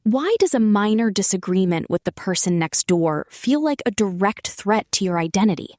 Why does a minor disagreement with the person next door feel like a direct threat to your identity?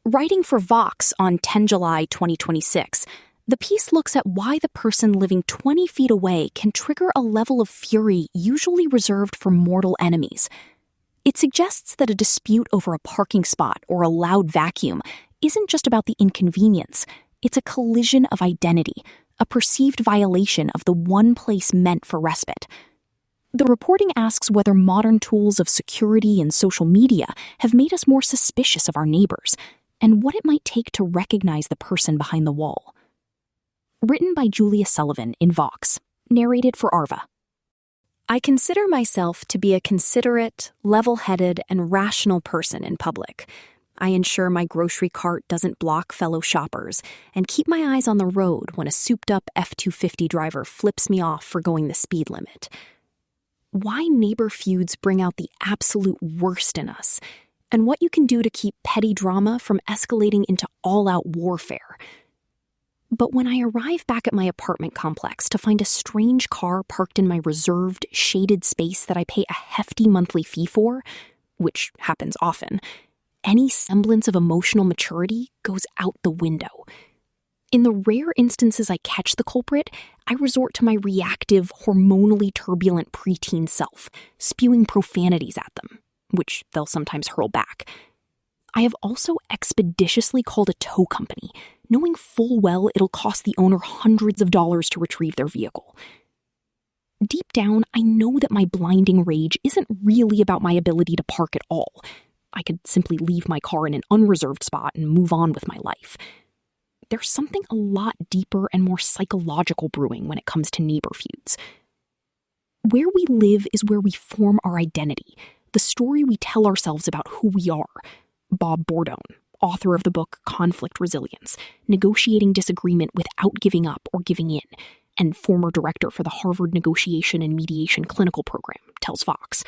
Writing for Vox on 10 July 2026, the piece looks at why the person living 20 feet away can trigger a level of fury usually reserved for mortal enemies. It suggests that a dispute over a parking spot or a loud vacuum isn't just about the inconvenience, it's a collision of identity, a perceived violation of the one place meant for respite. The reporting asks whether modern tools of security and social media have made us more suspicious of our neighbors, and what it might take to recognize the person behind the wall. Written by Julia Sullivan in Vox, narrated for Arva. I consider myself to be a considerate, level-headed, and rational person in public. I ensure my grocery cart doesn't block fellow shoppers and keep my eyes on the road when a souped-up F-250 driver flips me off for going the speed limit. Why neighbor feuds bring out the absolute worst in us, and what you can do to keep petty drama from escalating into all-out warfare. But when I arrive back at my apartment complex to find a strange car parked in my reserved, shaded space that I pay a hefty monthly fee for, which happens often, any semblance of emotional maturity goes out the window. In the rare instances I catch the culprit, I resort to my reactive, hormonally turbulent preteen self, spewing profanities at them, which they'll sometimes hurl back. I have also expeditiously called a tow company, knowing full well it'll cost the owner hundreds of dollars to retrieve their vehicle. Deep down, I know that my blinding rage isn't really about my ability to park at all. I could simply leave my car in an unreserved spot and move on with my life. There's something a lot deeper and more psychological brewing when it comes to neighbor feuds. Where we live is where we form our identity, the story we tell ourselves about who we are. Bob Bordone, author of the book Conflict Resilience, Negotiating Disagreement Without Giving Up or Giving In, and former director for the Harvard Negotiation and Mediation Clinical Program, tells Vox.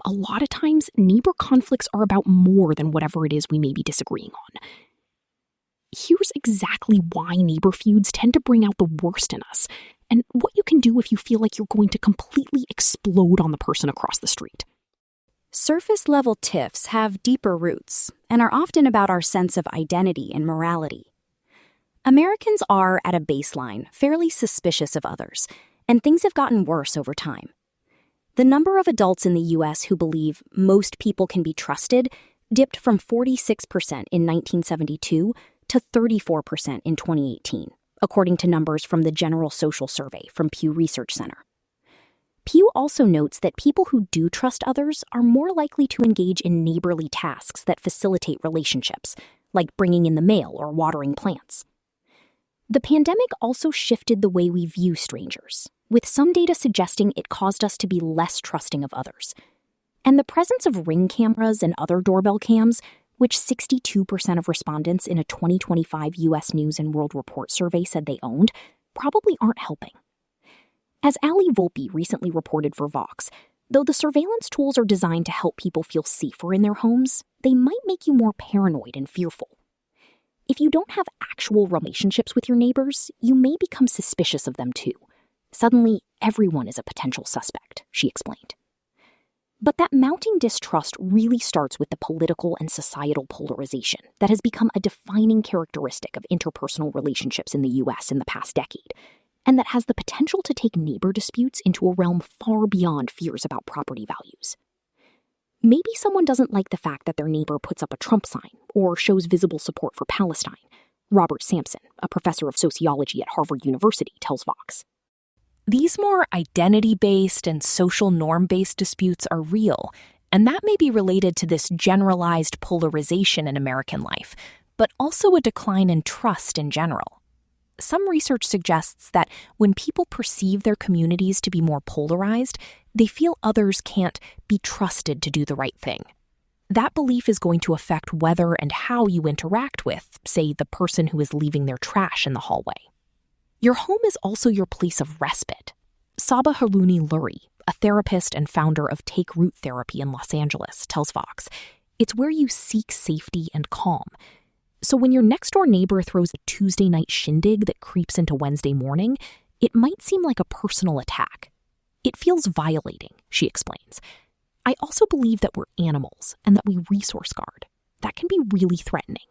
A lot of times, neighbor conflicts are about more than whatever it is we may be disagreeing on. Here's exactly why neighbor feuds tend to bring out the worst in us, and what you can do if you feel like you're going to completely explode on the person across the street. Surface-level tiffs have deeper roots and are often about our sense of identity and morality. Americans are, at a baseline, fairly suspicious of others, and things have gotten worse over time. The number of adults in the U.S. who believe most people can be trusted dipped from 46% in 1972 to 34% in 2018, according to numbers from the General Social Survey from Pew Research Center. Pew also notes that people who do trust others are more likely to engage in neighborly tasks that facilitate relationships, like bringing in the mail or watering plants. The pandemic also shifted the way we view strangers, with some data suggesting it caused us to be less trusting of others. And the presence of Ring cameras and other doorbell cams, which 62% of respondents in a 2025 U.S. News and World Report survey said they owned, probably aren't helping. As Ali Volpe recently reported for Vox, though the surveillance tools are designed to help people feel safer in their homes, they might make you more paranoid and fearful. If you don't have actual relationships with your neighbors, you may become suspicious of them too. Suddenly, everyone is a potential suspect, she explained. But that mounting distrust really starts with the political and societal polarization that has become a defining characteristic of interpersonal relationships in the U.S. in the past decade, and that has the potential to take neighbor disputes into a realm far beyond fears about property values. Maybe someone doesn't like the fact that their neighbor puts up a Trump sign or shows visible support for Palestine. Robert Sampson, a professor of sociology at Harvard University, tells Vox. These more identity-based and social norm-based disputes are real, and that may be related to this generalized polarization in American life, but also a decline in trust in general. Some research suggests that when people perceive their communities to be more polarized, they feel others can't be trusted to do the right thing. That belief is going to affect whether and how you interact with, say, the person who is leaving their trash in the hallway. Your home is also your place of respite. Saba Haruni Lurie, a therapist and founder of Take Root Therapy in Los Angeles, tells Vox, it's where you seek safety and calm. So when your next-door neighbor throws a Tuesday night shindig that creeps into Wednesday morning, it might seem like a personal attack. It feels violating, she explains. I also believe that we're animals and that we resource guard. That can be really threatening.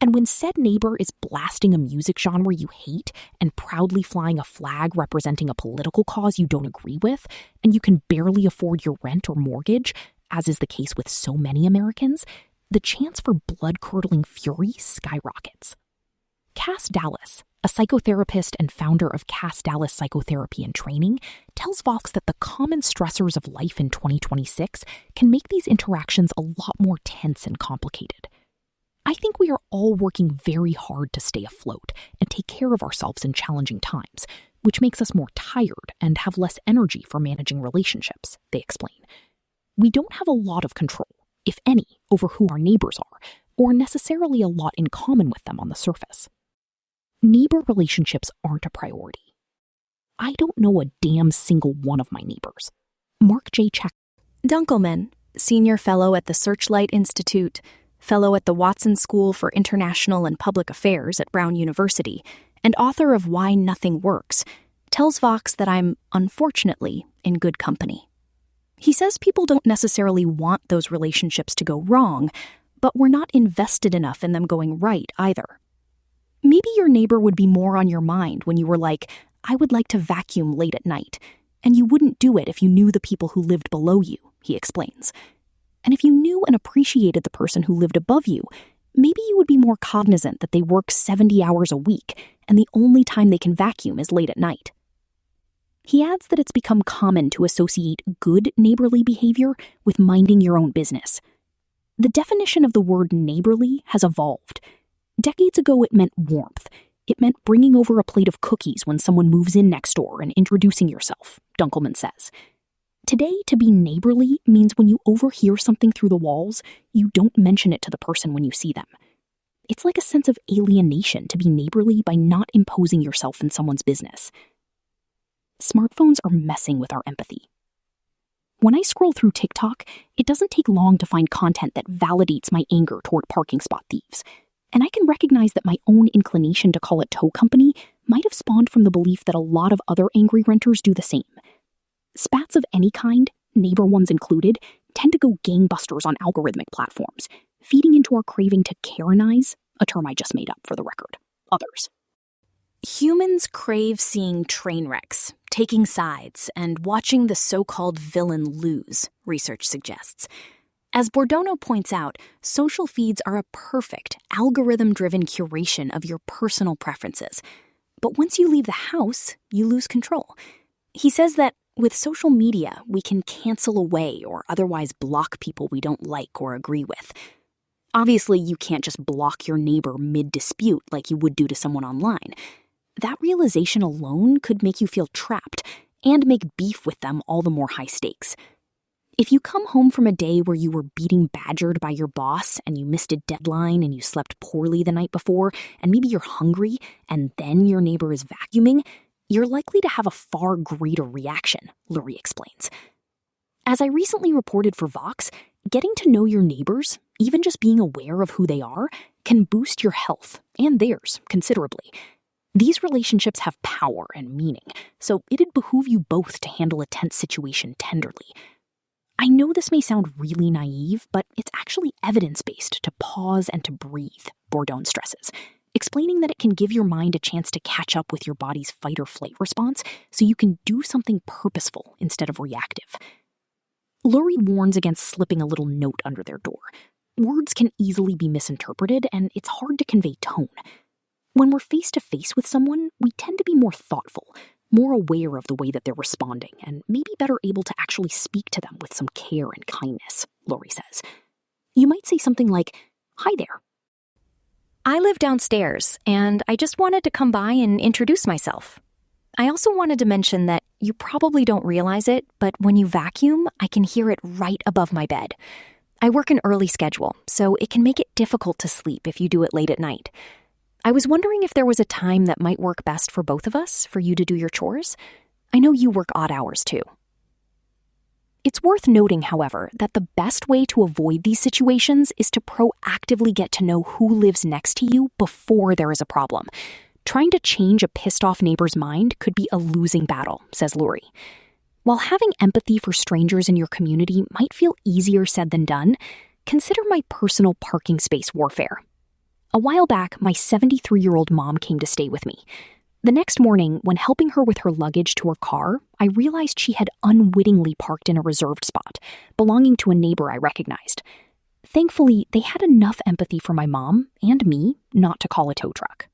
And when said neighbor is blasting a music genre you hate and proudly flying a flag representing a political cause you don't agree with, and you can barely afford your rent or mortgage, as is the case with so many Americans, the chance for blood-curdling fury skyrockets. Cass Dallas, a psychotherapist and founder of Cass Dallas Psychotherapy and Training, tells Vox that the common stressors of life in 2026 can make these interactions a lot more tense and complicated. I think we are all working very hard to stay afloat and take care of ourselves in challenging times, which makes us more tired and have less energy for managing relationships, they explain. We don't have a lot of control, if any, over who our neighbors are, or necessarily a lot in common with them on the surface. Neighbor relationships aren't a priority. I don't know a damn single one of my neighbors. Mark J. Dunkelman, senior fellow at the Searchlight Institute, fellow at the Watson School for International and Public Affairs at Brown University, and author of Why Nothing Works, tells Vox that I'm, unfortunately, in good company. He says people don't necessarily want those relationships to go wrong, but we're not invested enough in them going right either. Maybe your neighbor would be more on your mind when you were like, I would like to vacuum late at night, and you wouldn't do it if you knew the people who lived below you, he explains. And if you knew and appreciated the person who lived above you, maybe you would be more cognizant that they work 70 hours a week and the only time they can vacuum is late at night. He adds that it's become common to associate good neighborly behavior with minding your own business. The definition of the word neighborly has evolved. Decades ago, it meant warmth. It meant bringing over a plate of cookies when someone moves in next door and introducing yourself, Dunkelman says. Today, to be neighborly means when you overhear something through the walls, you don't mention it to the person when you see them. It's like a sense of alienation to be neighborly by not imposing yourself in someone's business. Smartphones are messing with our empathy. When I scroll through TikTok, it doesn't take long to find content that validates my anger toward parking spot thieves. And I can recognize that my own inclination to call it tow company might have spawned from the belief that a lot of other angry renters do the same. Spats of any kind, neighbor ones included, tend to go gangbusters on algorithmic platforms, feeding into our craving to Karenize, a term I just made up for the record, others. Humans crave seeing train wrecks, taking sides, and watching the so-called villain lose, research suggests. As Bordone points out, social feeds are a perfect, algorithm-driven curation of your personal preferences. But once you leave the house, you lose control. He says that with social media, we can cancel away or otherwise block people we don't like or agree with. Obviously, you can't just block your neighbor mid-dispute like you would do to someone online. That realization alone could make you feel trapped and make beef with them all the more high stakes. If you come home from a day where you were beating badgered by your boss and you missed a deadline and you slept poorly the night before and maybe you're hungry and then your neighbor is vacuuming, you're likely to have a far greater reaction, Lurie explains. As I recently reported for Vox, getting to know your neighbors, even just being aware of who they are, can boost your health and theirs considerably. These relationships have power and meaning, so it'd behoove you both to handle a tense situation tenderly. I know this may sound really naive, but it's actually evidence-based to pause and to breathe, Bordone stresses, explaining that it can give your mind a chance to catch up with your body's fight-or-flight response so you can do something purposeful instead of reactive. Lurie warns against slipping a little note under their door. Words can easily be misinterpreted, and it's hard to convey tone. When we're face-to-face with someone, we tend to be more thoughtful, more aware of the way that they're responding, and maybe better able to actually speak to them with some care and kindness, Lurie says. You might say something like, "Hi there. I live downstairs, and I just wanted to come by and introduce myself. I also wanted to mention that you probably don't realize it, but when you vacuum, I can hear it right above my bed. I work an early schedule, so it can make it difficult to sleep if you do it late at night. I was wondering if there was a time that might work best for both of us for you to do your chores. I know you work odd hours too." It's worth noting, however, that the best way to avoid these situations is to proactively get to know who lives next to you before there is a problem. Trying to change a pissed-off neighbor's mind could be a losing battle, says Lurie. While having empathy for strangers in your community might feel easier said than done, consider my personal parking space warfare. A while back, my 73-year-old mom came to stay with me. The next morning, when helping her with her luggage to her car, I realized she had unwittingly parked in a reserved spot, belonging to a neighbor I recognized. Thankfully, they had enough empathy for my mom and me not to call a tow truck.